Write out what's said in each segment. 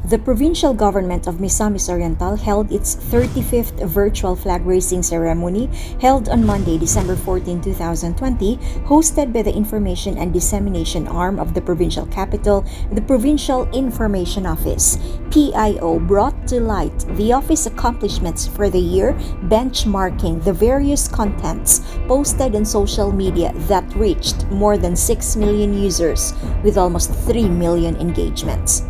The provincial government of Misamis Oriental held its 35th virtual flag raising ceremony held on Monday, December 14, 2020, hosted by the Information and Dissemination Arm of the provincial capital, the Provincial Information Office. PIO brought to light the office accomplishments for the year, benchmarking the various contents posted on social media that reached more than 6 million users with almost 3 million engagements.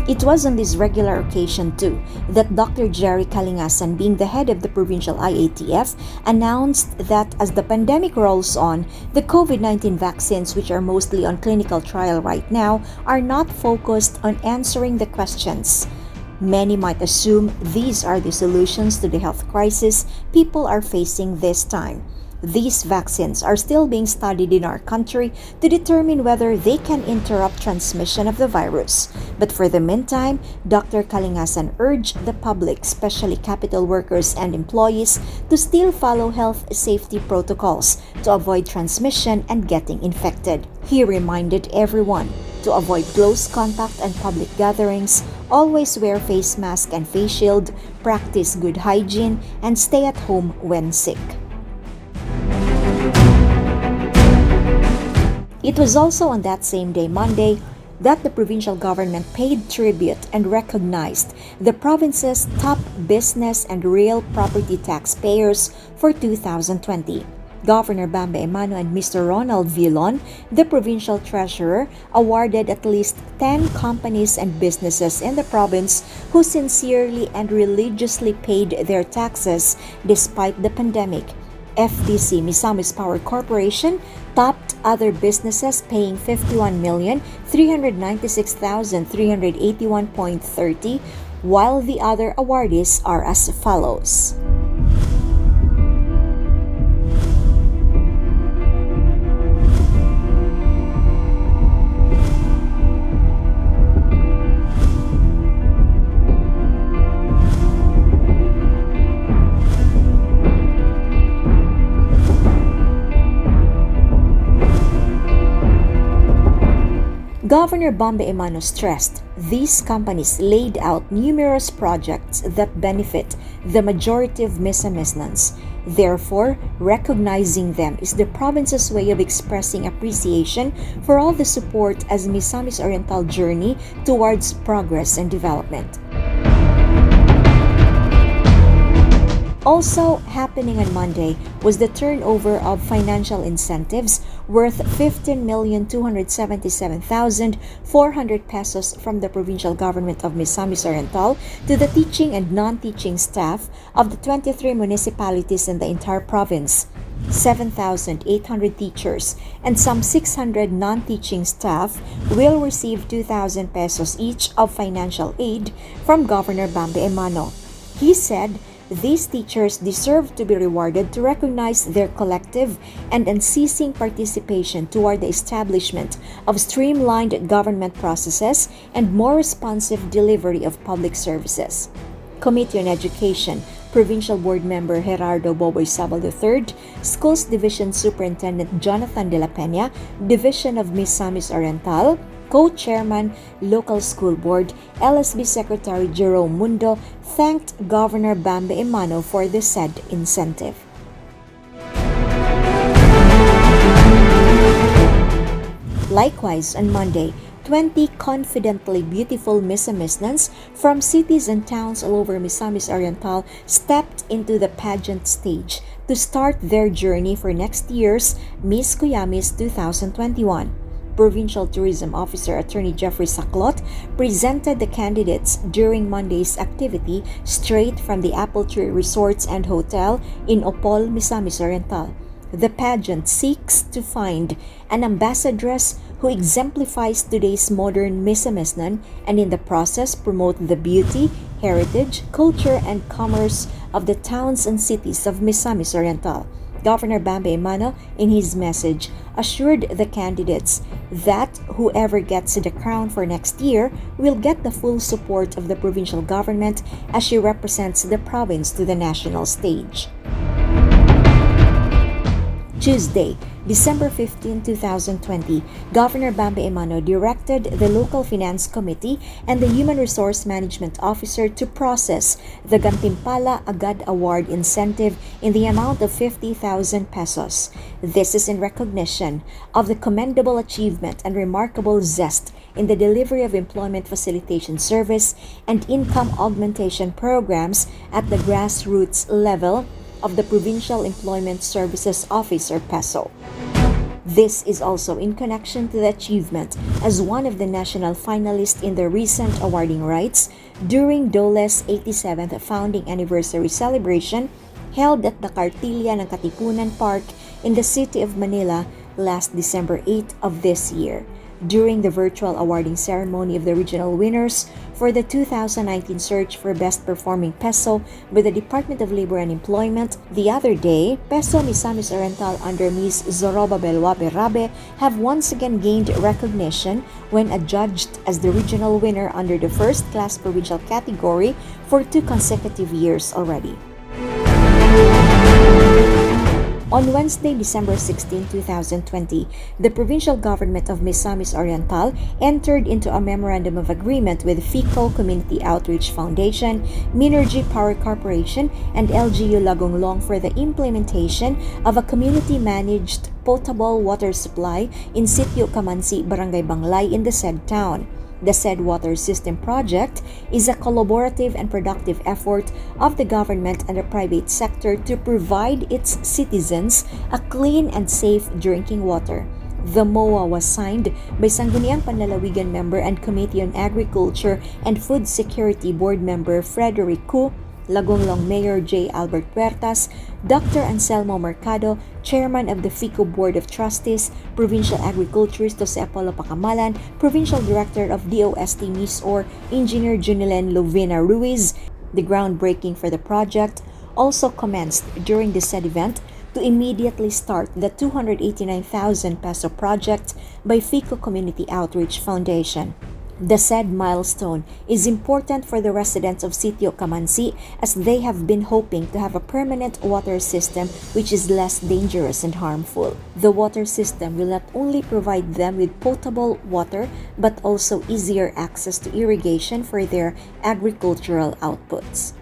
It was on this regular occasion, too, that Dr. Jerry Kalingasan, being the head of the provincial IATF, announced that as the pandemic rolls on, the COVID-19 vaccines, which are mostly on clinical trial right now, are not focused on answering the questions. Many might assume these are the solutions to the health crisis people are facing this time. These vaccines are still being studied in our country to determine whether they can interrupt transmission of the virus. But for the meantime, Dr. Kalingasan urged the public, especially capital workers and employees, to still follow health safety protocols to avoid transmission and getting infected. He reminded everyone to avoid close contact and public gatherings, always wear face mask and face shield, practice good hygiene, and stay at home when sick. It was also on that same day, Monday, that the provincial government paid tribute and recognized the province's top business and real property taxpayers for 2020. Governor Bambe Emano and Mr. Ronald Villon, the provincial treasurer, awarded at least 10 companies and businesses in the province who sincerely and religiously paid their taxes despite the pandemic. FDC Misamis Power Corporation topped other businesses, paying 51,396,381.30, while the other awardees are as follows. Governor Bambe Emano stressed these companies laid out numerous projects that benefit the majority of Misamisnans. Therefore, recognizing them is the province's way of expressing appreciation for all the support as Misamis Oriental journey towards progress and development. Also happening on Monday was the turnover of financial incentives worth 15,277,400 pesos from the provincial government of Misamis Oriental to the teaching and non-teaching staff of the 23 municipalities in the entire province. 7,800 teachers and some 600 non-teaching staff will receive 2,000 pesos each of financial aid from Governor Bambe Emano. He said these teachers deserve to be rewarded to recognize their collective and unceasing participation toward the establishment of streamlined government processes and more responsive delivery of public services. Committee on Education, Provincial Board Member Gerardo Boboy Sabal III, Schools Division Superintendent Jonathan de la Peña, Division of Misamis Oriental, Co-Chairman, Local School Board, LSB Secretary Jerome Mundo, thanked Governor Bambe Emano for the said incentive. Likewise, on Monday, 20 confidently beautiful Misamisnans from cities and towns all over Misamis Oriental stepped into the pageant stage to start their journey for next year's Miss Cuyamis 2021. Provincial Tourism Officer Attorney Jeffrey Saclot presented the candidates during Monday's activity straight from the Apple Tree Resorts and Hotel in Opol, Misamis Oriental. The pageant seeks to find an ambassadress who exemplifies today's modern Misamisnan and in the process promote the beauty, heritage, culture, and commerce of the towns and cities of Misamis Oriental. Governor Bambe Emano, in his message, assured the candidates that whoever gets the crown for next year will get the full support of the provincial government as she represents the province to the national stage. Tuesday, December 15, 2020, Governor Bambe Emano directed the Local Finance Committee and the Human Resource Management Officer to process the Gantimpala Agad Award incentive in the amount of 50,000 pesos. This is in recognition of the commendable achievement and remarkable zest in the delivery of employment facilitation service and income augmentation programs at the grassroots level of the Provincial Employment Services Office or PESO. This is also in connection to the achievement as one of the national finalists in the recent awarding rights during DOLE's 87th founding anniversary celebration held at the Cartilla ng Katipunan Park in the city of Manila last December 8 of this year. During the virtual awarding ceremony of the regional winners for the 2019 search for Best Performing PESO by the Department of Labor and Employment the other day, PESO Misamis Oriental under Ms. Zoroba Belwabe Rabe have once again gained recognition when adjudged as the regional winner under the first-class provincial category for 2 consecutive years already. On Wednesday, December 16, 2020, the provincial government of Misamis Oriental entered into a memorandum of agreement with FICO Community Outreach Foundation, Minergy Power Corporation, and LGU Lagonglong for the implementation of a community-managed potable water supply in Sitio Kamansi, Barangay Banglay in the said town. The said water system project is a collaborative and productive effort of the government and the private sector to provide its citizens a clean and safe drinking water. The MOA was signed by Sangguniang Panlalawigan member and Committee on Agriculture and Food Security Board member Frederick Cu, Lagonglong Mayor J. Albert Puertas, Dr. Anselmo Mercado, Chairman of the FICO Board of Trustees, Provincial Agriculturist Jose Apollo Pacamalan, Provincial Director of DOST MISOR, Engineer Junilene Lovina Ruiz. The groundbreaking for the project also commenced during the said event to immediately start the 289,000 peso project by FICO Community Outreach Foundation. The said milestone is important for the residents of Sitio Kamansi as they have been hoping to have a permanent water system which is less dangerous and harmful. The water system will not only provide them with potable water but also easier access to irrigation for their agricultural outputs.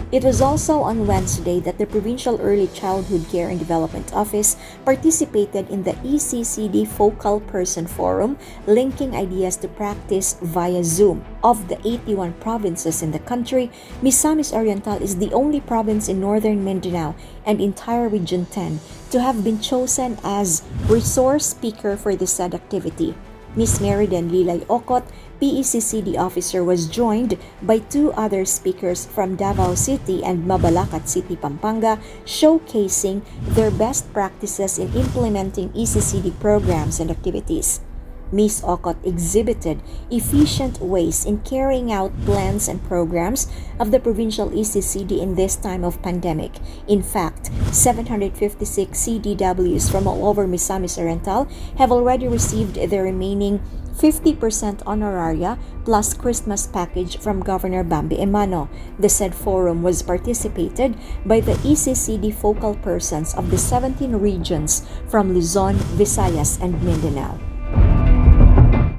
It was also on Wednesday that the Provincial Early Childhood Care and Development Office participated in the ECCD Focal Person Forum, linking ideas to practice via Zoom. Of the 81 provinces in the country, Misamis Oriental is the only province in northern Mindanao and entire Region 10 to have been chosen as resource speaker for the said activity. Ms. Meriden Lilay Okot, PECCD officer, was joined by 2 other speakers from Davao City and Mabalacat City, Pampanga, showcasing their best practices in implementing ECCD programs and activities. Ms. Okot exhibited efficient ways in carrying out plans and programs of the provincial ECCD in this time of pandemic. In fact, 756 CDWs from all over Misamis Oriental have already received their remaining 50% honoraria plus Christmas package from Governor Bambe Emano. The said forum was participated by the ECCD focal persons of the 17 regions from Luzon, Visayas, and Mindanao.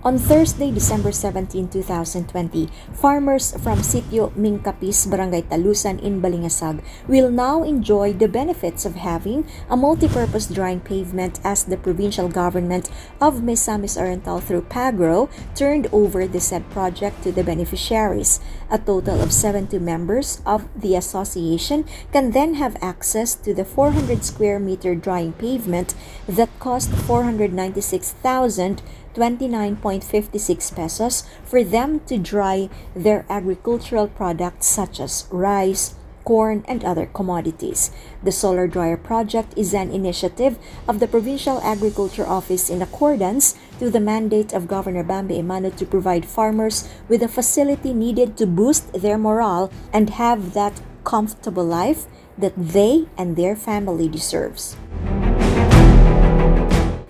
On Thursday, December 17, 2020, farmers from Sitio Mingkapis, Barangay Talusan in Balingasag will now enjoy the benefits of having a multi-purpose drying pavement as the provincial government of Misamis Oriental through PAGRO turned over the said project to the beneficiaries. A total of 72 members of the association can then have access to the 400 square meter drying pavement that cost 496,029.56 pesos for them to dry their agricultural products such as rice, corn, and other commodities. The solar dryer project is an initiative of the Provincial Agriculture Office in accordance to the mandate of Governor Bambe Emano to provide farmers with a facility needed to boost their morale and have that comfortable life that they and their family deserves.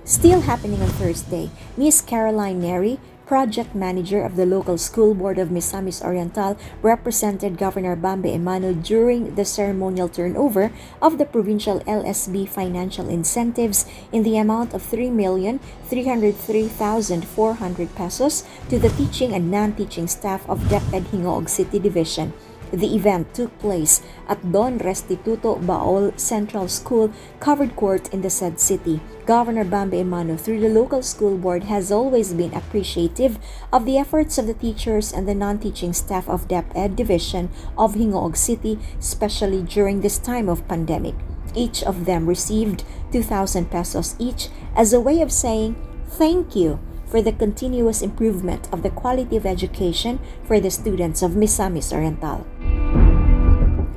Still happening on Thursday, Miss Caroline Neri, project manager of the local school board of Misamis Oriental, represented Governor Bambe Emano during the ceremonial turnover of the provincial LSB financial incentives in the amount of 3,303,400 pesos to the teaching and non-teaching staff of DepEd Hingoog City Division. The event took place at Don Restituto Baol Central School, covered court in the said city. Governor Bambe Emano, through the local school board, has always been appreciative of the efforts of the teachers and the non-teaching staff of DepEd Division of Hingoog City, especially during this time of pandemic. Each of them received 2,000 pesos each as a way of saying thank you for the continuous improvement of the quality of education for the students of Misamis Oriental.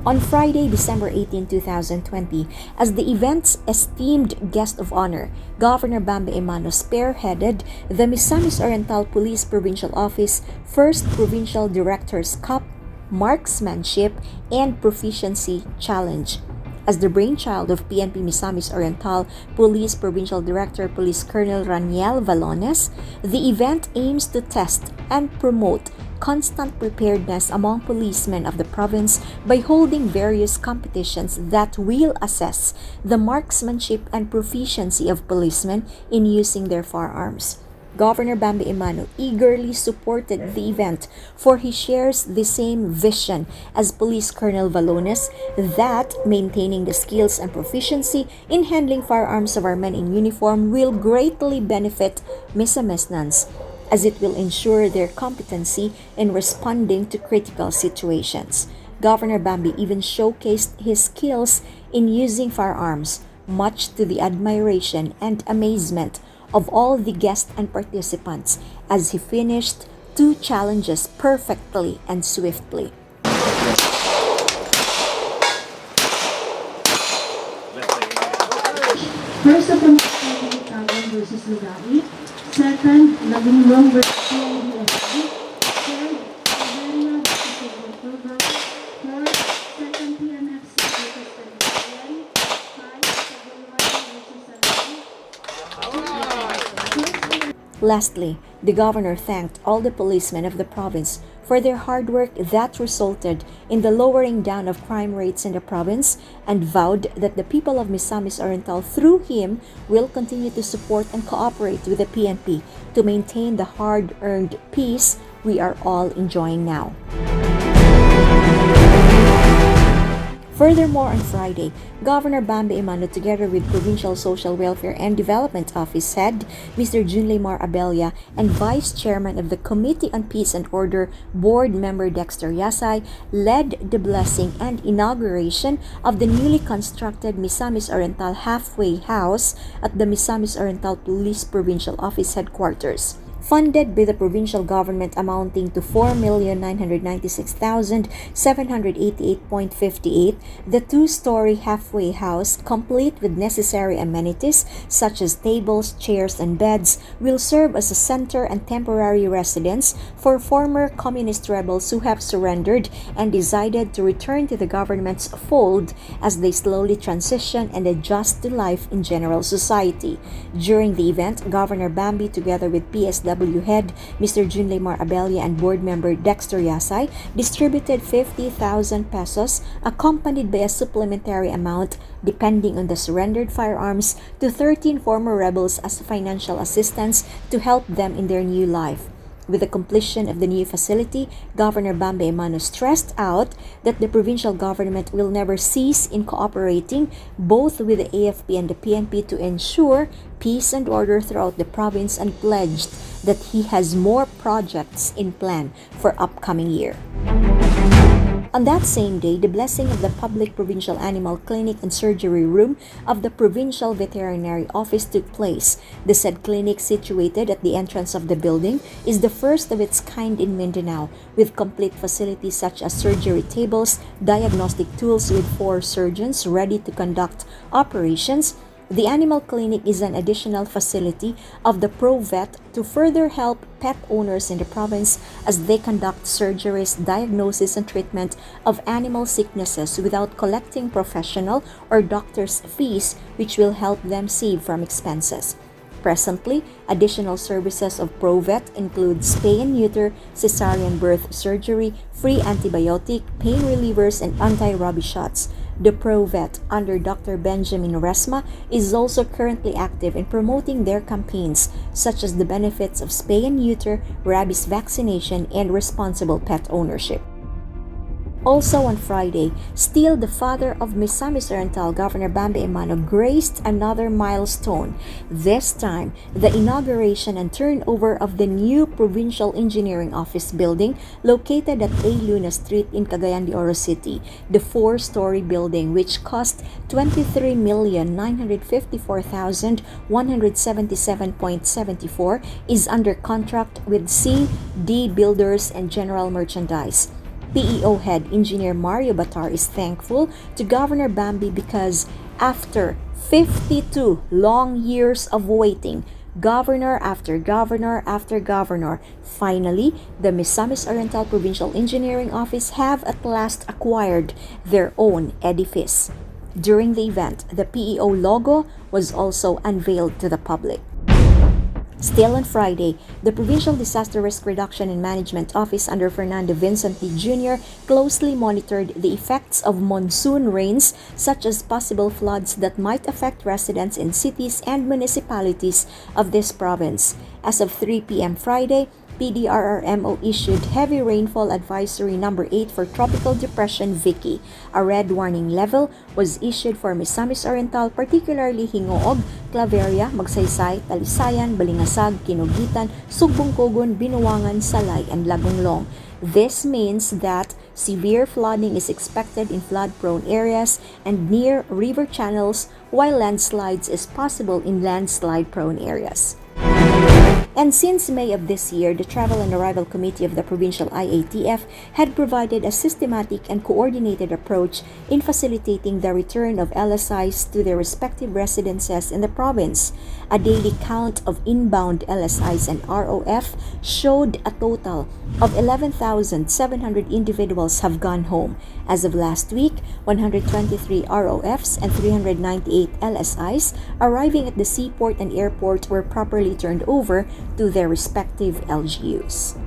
On Friday, December 18, 2020, as the event's esteemed guest of honor, Governor Bambe Emano spearheaded the Misamis Oriental Police Provincial Office First Provincial Directors Cup Marksmanship and Proficiency Challenge. As the brainchild of PNP Misamis Oriental Police Provincial Director Police Colonel Raniel Valones, the event aims to test and promote constant preparedness among policemen of the province by holding various competitions that will assess the marksmanship and proficiency of policemen in using their firearms. Governor Bambe Emano eagerly supported the event, for he shares the same vision as Police Colonel Valones that maintaining the skills and proficiency in handling firearms of our men in uniform will greatly benefit Misamesnans, as it will ensure their competency in responding to critical situations. Governor Bambe even showcased his skills in using firearms, much to the admiration and amazement of all the guests and participants, as he finished 2 challenges perfectly and swiftly. First of all, versus Lugai. Second, Lagunlong versus PNDSB. Third, Iberia versus Vancouver. Fourth, second PNF versus San. 5, versus Lastly, the governor thanked all the policemen of the province for their hard work that resulted in the lowering down of crime rates in the province, and vowed that the people of Misamis Oriental, through him, will continue to support and cooperate with the PNP to maintain the hard-earned peace we are all enjoying now. Furthermore, on Friday, Governor Bambe Emano, together with Provincial Social Welfare and Development Office Head Mr. Junleymar Abella and Vice Chairman of the Committee on Peace and Order Board Member Dexter Yasay, led the blessing and inauguration of the newly constructed Misamis Oriental Halfway House at the Misamis Oriental Police Provincial Office Headquarters. Funded by the provincial government, amounting to 4,996,788.58, the 2-story halfway house, complete with necessary amenities such as tables, chairs, and beds, will serve as a center and temporary residence for former communist rebels who have surrendered and decided to return to the government's fold as they slowly transition and adjust to life in general society. During the event, Governor Bambe, together with PSW Head Mr. Junleymar Abella and Board Member Dexter Yasay, distributed 50,000 pesos, accompanied by a supplementary amount depending on the surrendered firearms, to 13 former rebels as financial assistance to help them in their new life. With the completion of the new facility, Governor Bambe Emano stressed out that the provincial government will never cease in cooperating both with the AFP and the PNP to ensure peace and order throughout the province, and pledged that he has more projects in plan for upcoming year. On that same day, the blessing of the public provincial animal clinic and surgery room of the Provincial Veterinary Office took place. The said clinic, situated at the entrance of the building, is the first of its kind in Mindanao, with complete facilities such as surgery tables, diagnostic tools with 4 surgeons ready to conduct operations. The animal clinic is an additional facility of the ProVet to further help pet owners in the province as they conduct surgeries, diagnosis, and treatment of animal sicknesses without collecting professional or doctor's fees, which will help them save from expenses. Presently, additional services of ProVet include spay and neuter, cesarean birth surgery, free antibiotic, pain relievers, and anti-rabies shots. The ProVet, under Dr. Benjamin Resma, is also currently active in promoting their campaigns, such as the benefits of spay and neuter, rabies vaccination, and responsible pet ownership. Also on Friday, still the father of Misamis Oriental, Governor Bambi Emano, graced another milestone. This time, the inauguration and turnover of the new Provincial Engineering Office building located at A. Luna Street in Cagayan de Oro City. The 4-story building, which cost 23,954,177.74, is under contract with C.D. Builders and General Merchandise. PEO head engineer Mario Batar is thankful to Governor Bambi because after 52 long years of waiting, governor after governor after governor, finally, the Misamis Oriental Provincial Engineering Office have at last acquired their own edifice. During the event, the PEO logo was also unveiled to the public. Still on Friday, the Provincial Disaster Risk Reduction and Management Office under Fernando Vincent D. Jr. closely monitored the effects of monsoon rains, such as possible floods that might affect residents in cities and municipalities of this province. As of 3 p.m. Friday, PDRRMO issued Heavy Rainfall Advisory Number 8 for Tropical Depression Vicky. A red warning level was issued for Misamis Oriental, particularly Hingoog, Claveria, Magsaysay, Talisayan, Balingasag, Kinugitan, Sugbong-Kogon, Binuangan, Salay, and Lagonglong. This means that severe flooding is expected in flood-prone areas and near river channels, while landslides is possible in landslide-prone areas. And since May of this year, the Travel and Arrival Committee of the Provincial IATF had provided a systematic and coordinated approach in facilitating the return of LSIs to their respective residences in the province. A daily count of inbound LSIs and ROF showed a total of 11,700 individuals have gone home. As of last week, 123 ROFs and 398 LSIs arriving at the seaport and airport were properly turned over to their respective LGUs.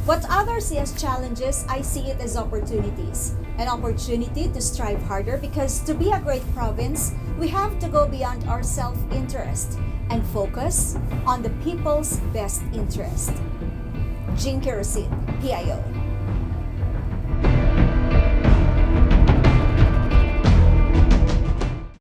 What others see as challenges, I see it as opportunities. An opportunity to strive harder because to be a great province, we have to go beyond our self-interest and focus on the people's best interest. Jinky Rosin, PIO.